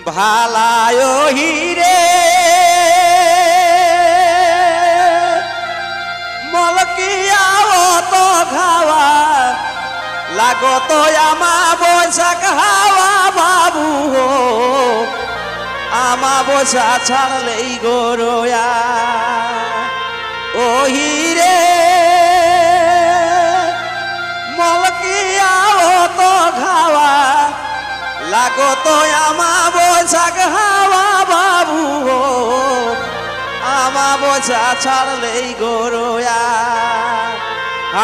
ভালায় হিরে মলকিয়াও তো খাওয়া লাগত আমা বৈশাখ হাওয়া বাবু হো আমা বৈশা ছাড়লেই গরোয়া ও হিরে মলকিয়াও তো খাওয়া লাগত আমা বৈশাখ হাওয়া বাবু হো আমা বৈশা ছাড়লেই গরোয়া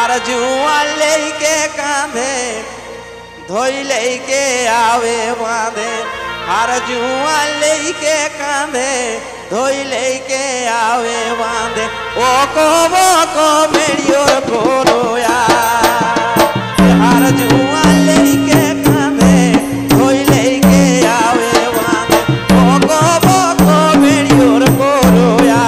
আর জুয়ার লেইকে কাঁধে ধইলেইকে আবে বাঁধে আর জুয়ার লেইকে কাঁধে ধইলেইকে আবে বাঁধে ও কব কমেরিওর গরোয়া আর জুয়ার লেইকে কাঁধে ধইলেইকে আবে বাঁধে ও কব কমেরিওর গরোয়া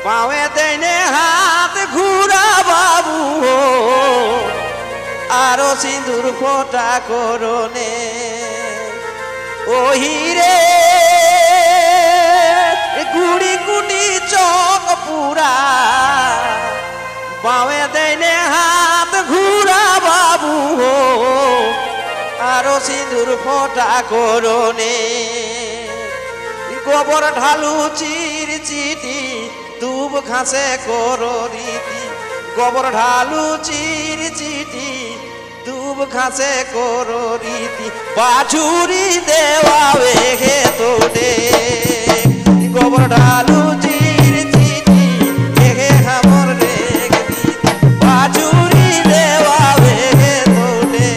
बावे देने हाथ घूरा बाबू हो आरो सिंदूर फोटा कोरोने ओ हीरे गुड़ी गुड़ी चौक पूरा बावे देने हाथ घूरा बाबू हो आरो सिंदूर फोटा कोरोने गोबर ढालू चिर चिटी दूब घासे कोरो रीति गोबर ढालू चिर चिटी दूब घासे कोरो रीति बाछुरी देवावे हे तोड़े गोबर ढालू चिर चिटी हे हमर रेग रीति बाछुरी देवावे हे तोड़े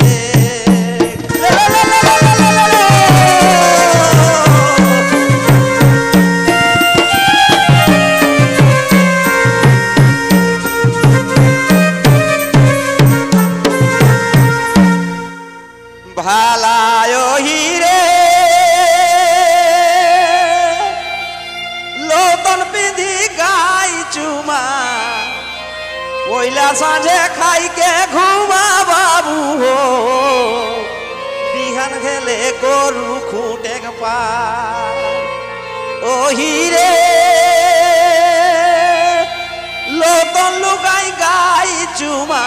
ভালায় হিরে লোতন পিধি গাই চুমা পয়লা সাঁঝে খাইকে ঘুমা বাবু হো বিহান খেলে গরু খুঁটে পা ও হিরে লোতন লুকাই গাই চুমা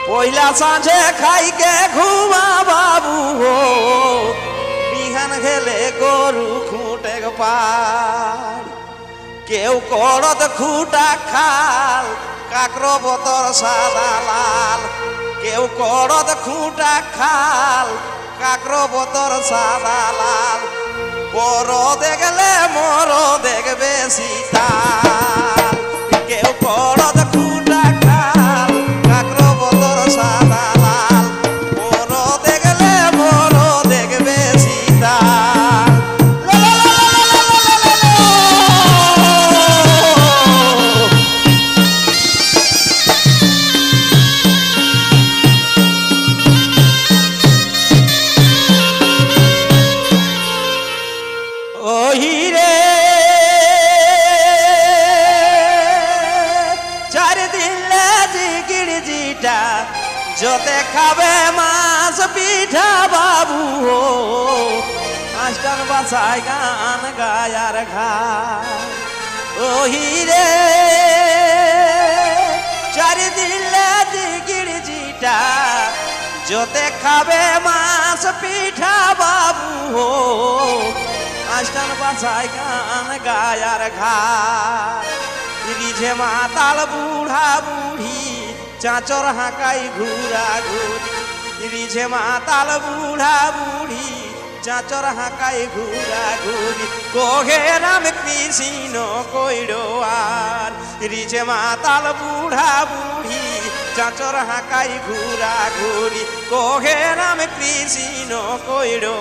পয়লা সাঁঝে খাইকে ঘুমা বাবু হো বিহান খেলে গরু খুঁটে পার কেউ করত খুঁটা খাল কাকর বতর সাদা লাল কেউ করত খুঁটা খাল কাকর বতর সাদা লাল বড় দেখলে মর দেখবে সীতাল কেউ করত খুঁটা খাল কাকর বতর সাদা লাল বড় দেখলে বড় দেখবে সীতাল ও হিরে जोते खावे मांस पीठा बाबू हो आष्टन बसाई गान गायार घा ओ हीरे चारि दिले दिगिर जीटा जोते खावे मांस पीठा बाबू हो आष्टन बसाई गान गायार घा रिझे माताल बूढ़ा बूढ़ी चाचर हाकाई घूरा घूरी रिझे माताल बूढ़ा बूढ़ी चाचर हाकाई घूरा घूरी कोहे राम कृष्ण कोइडोआर रिझे माताल बूढ़ा बूढ़ी চাচর হাঁকাই ঘুরা ঘুরি কোহে রাম কৃষ্ণ কইরো